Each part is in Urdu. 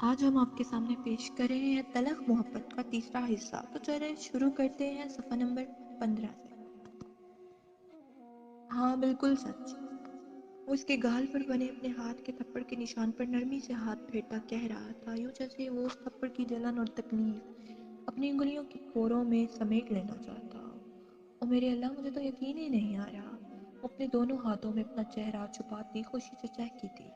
آج ہم آپ کے سامنے پیش کر رہے ہیں تلخ محبت کا تیسرا حصہ۔ تو چلیں شروع کرتے ہیں صفحہ نمبر 15 سے۔ ہاں بالکل سچ۔ وہ اس کے گال پر بنے اپنے ہاتھ کے تھپڑ کے نشان پر نرمی سے ہاتھ پھیرتا کہہ رہا تھا، یوں جیسے وہ اس تھپڑ کی جلن اور تکلیف اپنی انگلیوں کی پوروں میں سمیٹ لینا چاہتا ہو۔ اور میرے اللہ، مجھے تو یقین ہی نہیں آ رہا۔ وہ اپنے دونوں ہاتھوں میں اپنا چہرہ چھپاتی خوشی سے چہکی تھی۔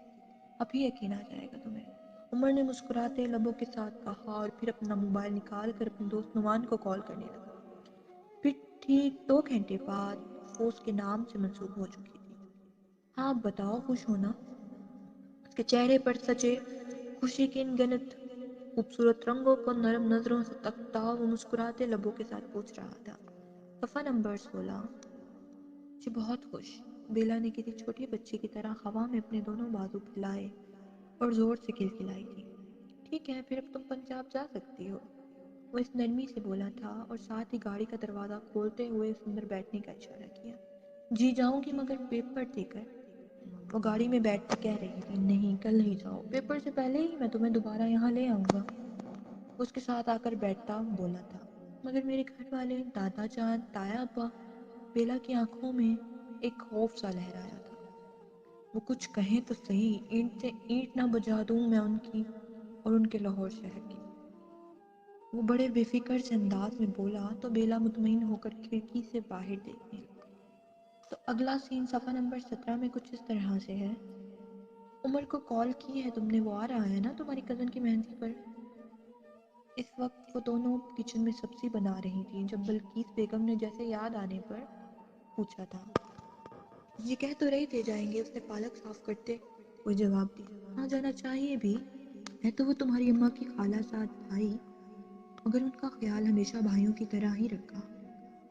ابھی یقین آ جائے گا تمہیں، عمر نے مسکراتے لبوں کے ساتھ کہا اور پھر اپنا موبائل نکال کر اپنے دوست نعمان کو کال کرنے لگا۔ پھر ٹھیک 2 گھنٹے بعد وہ اس کے نام سے منسوب ہو چکی تھی۔ ہاں اب بتاؤ، خوش ہونا؟ اس کے چہرے پر سچے خوشی کے ان گنت خوبصورت رنگوں کو نرم نظروں سے تکتا وہ مسکراتے لبوں کے ساتھ پوچھ رہا تھا۔ صفحہ نمبر 16۔ جی بہت خوش، بیلا نے کسی چھوٹی بچی کی طرح ہوا میں اپنے دونوں بازو پھیلائے اور زور سے کھلکھلائی تھی۔ ٹھیک ہے، پھر اب تم پنجاب جا سکتی ہو، وہ اس نرمی سے بولا تھا اور ساتھ ہی گاڑی کا دروازہ کھولتے ہوئے اس اندر بیٹھنے کا اشارہ کیا۔ جی جاؤں گی، مگر پیپر دے کر، وہ گاڑی میں بیٹھ کر کہہ رہی تھی۔ نہیں، کل نہیں جاؤ، پیپر سے پہلے ہی میں تمہیں دوبارہ یہاں لے آؤں گا، وہ اس کے ساتھ آ کر بیٹھتا بولا تھا۔ مگر میرے گھر والے، دادا جان، تایا ابا، بیلا کی آنکھوں میں ایک خوف سا لہرایا تھا۔ وہ کچھ کہیں تو صحیح، اینٹ سے اینٹ نہ بجا دوں میں ان کی اور ان کے لاہور شہر کی، وہ بڑے بے فکر سے انداز میں بولا تو بیلا مطمئن ہو کر کھڑکی سے باہر دیکھنے لگا۔ تو اگلا سین صفحہ نمبر 17 میں کچھ اس طرح سے ہے۔ عمر کو کال کی ہے تم نے؟ وہ آ رہا ہے نا تمہاری کزن کی مہندی پر؟ اس وقت وہ دونوں کچن میں سبزی بنا رہی تھیں جب بلقیس بیگم نے جیسے یاد آنے پر پوچھا تھا۔ یہ کہہ تو رہے تھے جائیں گے، اس نے پالک صاف کرتے ہوئے جواب دیا۔ ہاں جانا چاہیے بھی ہے تو وہ تمہاری اماں کی خالہ زاد بھائی، مگر ان کا خیال ہمیشہ بھائیوں کی طرح ہی رکھا۔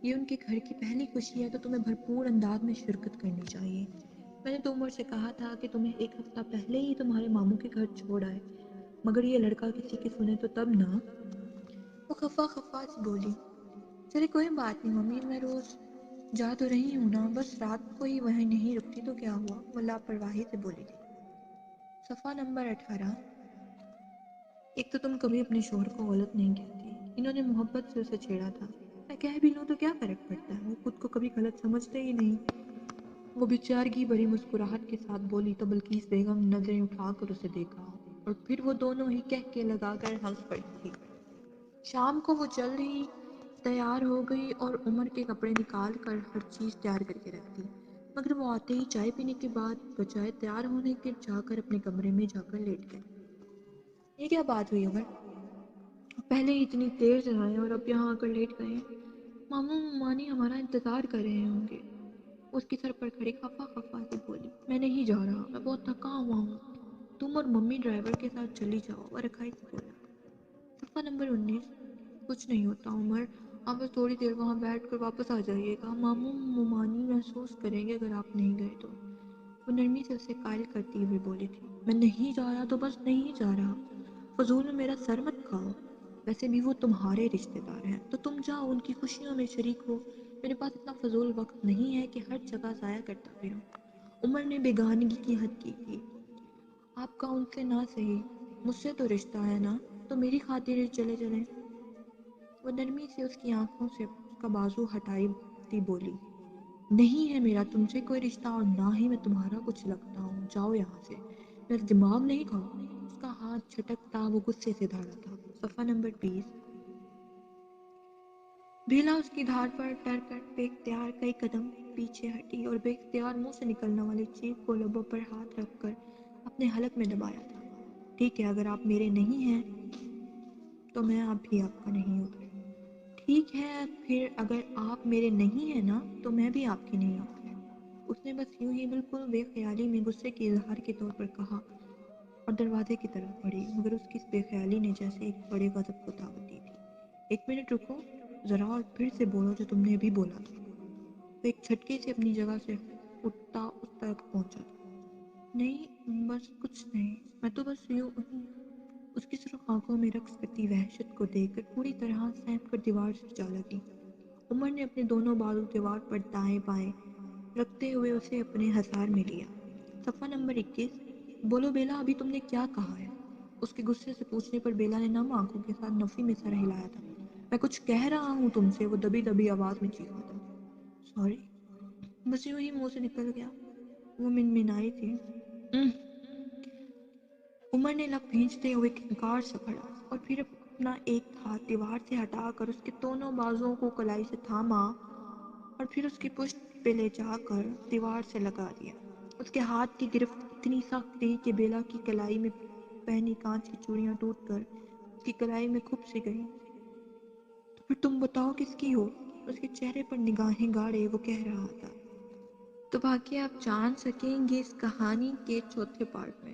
یہ ان کے گھر کی پہلی خوشی ہے تو تمہیں بھرپور انداز میں شرکت کرنی چاہیے۔ میں نے تو عمر سے کہا تھا کہ تمہیں 1 ہفتہ پہلے ہی تمہارے ماموں کے گھر چھوڑ آئے، مگر یہ لڑکا کسی کی سنے تو تب نہ، وہ خفا خفا سی بولی۔ چلے کوئی بات نہیں ممی، میں روز جا تو رہی ہوں نا، بس رات کو ہی وہیں نہیں رکتی تو کیا ہوا، وہ لاپرواہی سے بولی تھی۔ صفحہ نمبر 18۔ ایک تو تم کبھی اپنے شوہر کو غلط نہیں کہتی، انہوں نے محبت سے اسے چھیڑا تھا، میں کہہ بھی لوں تو کیا فرق پڑتا ہے، وہ خود کو کبھی غلط سمجھتے ہی نہیں، وہ بیچارگی بڑی مسکراہٹ کے ساتھ بولی تو بلقیس بیگم نے نظریں اٹھا کر اسے دیکھا اور پھر وہ دونوں ہی کہہ کے لگا کر ہنس پڑی تھی۔ شام کو وہ جلد ہی تیار ہو گئی اور عمر کے کپڑے نکال کر ہر چیز تیار کر کے رکھ دی، مگر وہ آتے ہی چائے پینے کے بعد بجائے تیار ہونے کے جا کر اپنے کمرے میں جا کر لیٹ گئے۔ یہ کیا بات ہوئی عمر؟ پہلے ہی اتنی دیر سے آئے اور اب یہاں آ کر لیٹ گئے ہیں، ماموں ممانی ہمارا انتظار کر رہے ہوں گے، اس کی سر پر کھڑی خفا خفا سے بولی۔ میں نہیں جا رہا، میں بہت تھکا ہوا ہوں، تم اور ممی ڈرائیور کے ساتھ چلی جاؤ، وہ رکھائی سے بولا۔ صفحہ نمبر 19۔ کچھ نہیں ہوتا عمر، آپ بس تھوڑی دیر وہاں بیٹھ کر واپس آ جائیے گا، ماموں ممانی محسوس کریں گے اگر آپ نہیں گئے تو، وہ نرمی سے اسے قائل کرتی ہوئی بولی تھی۔ میں نہیں جا رہا تو بس نہیں جا رہا، فضول میں میرا سر مت کھاؤ، ویسے بھی وہ تمہارے رشتے دار ہیں تو تم جاؤ ان کی خوشیوں میں شریک ہو، میرے پاس اتنا فضول وقت نہیں ہے کہ ہر جگہ ضائع کرتا پھروں، عمر نے بیگانگی کی حد کی تھی۔ آپ کا ان سے نہ صحیح، مجھ سے تو رشتہ ہے نا، تو میری خاطر ہی چلے چلیں، وہ نرمی سے اس کی آنکھوں سے اس کا بازو ہٹائی تھی بولی۔ نہیں ہے میرا تم سے کوئی رشتہ اور نہ ہی میں تمہارا کچھ لگتا ہوں، جاؤ یہاں سے، میرا دماغ نہیں کھاؤ، اس کا ہاتھ جھٹکتا وہ غصے سے دھاڑا تھا۔ صفحہ نمبر 20۔ بھیلا اس کی دھار پر ٹر کر بے اختیار کئی قدم پیچھے ہٹی اور بے اختیار منہ سے نکلنے والی چیخ کو لبوں پر ہاتھ رکھ کر اپنے حلق میں دبایا تھا۔ ٹھیک ہے، اگر آپ میرے نہیں ہیں تو میں اب بھی آپ کا نہیں ہوں پھر، ٹھیک ہے پھر اگر آپ میرے نہیں ہیں نا تو میں بھی آپ کی نہیں ہوں پھر، اس نے بس یوں ہی بالکل بے خیالی میں غصے کے اظہار کے طور پر کہا اور دروازے کی طرف بڑھی، مگر اس کی اس بے خیالی نے جیسے ایک بڑے غضب کو دعوت دی تھی۔ 1 منٹ رکو ذرا اور پھر سے بولو جو تم نے ابھی بولا تھا، وہ ایک جھٹکے سے اپنی جگہ سے اٹھتا اس تک پہنچا تھا۔ نہیں بس کچھ نہیں، میں تو بس یوں ہی، اس کی سرخ آنکھوں میں رقص کرتی وحشت کو دیکھ کر پوری طرح سہم کر دیوار سے جا لگی۔ عمر نے اپنے دونوں بازو دیوار پر دائیں بائیں رکھتے ہوئے اسے اپنے حصار میں لیا۔ صفحہ نمبر 21۔ بولو بیلا، ابھی تم نے کیا کہا ہے؟ اس کے غصے سے پوچھنے پر بیلا نے نم آنکھوں کے ساتھ نفی میں سر ہلایا تھا۔ میں کچھ کہہ رہا ہوں تم سے، وہ دبی دبی آواز میں چیخا تھا۔ سوری، بس یوں ہی منہ سے نکل گیا، وہ منمنائی تھی۔ عمر نے لب بھینچتے ہوئے کھنکار سے پڑا اور پھر اپنا ایک ہاتھ دیوار سے ہٹا کر اس کے دونوں بازوؤں کو کلائی سے تھاما اور پھر اس کی پشت پہ لے جا کر دیوار سے لگا دیا۔ اس کے ہاتھ کی گرفت اتنی سخت تھی کہ بیلا کی کلائی میں پہنی کانچ کی چوڑیاں ٹوٹ کر اس کی کلائی میں کھپ سی گئیں۔ تو پھر تم بتاؤ کس کی ہو؟ اس کے چہرے پر نگاہیں گاڑے وہ کہہ رہا تھا۔ تو باقی آپ جان سکیں گے اس کہانی کے چوتھے پارٹ میں۔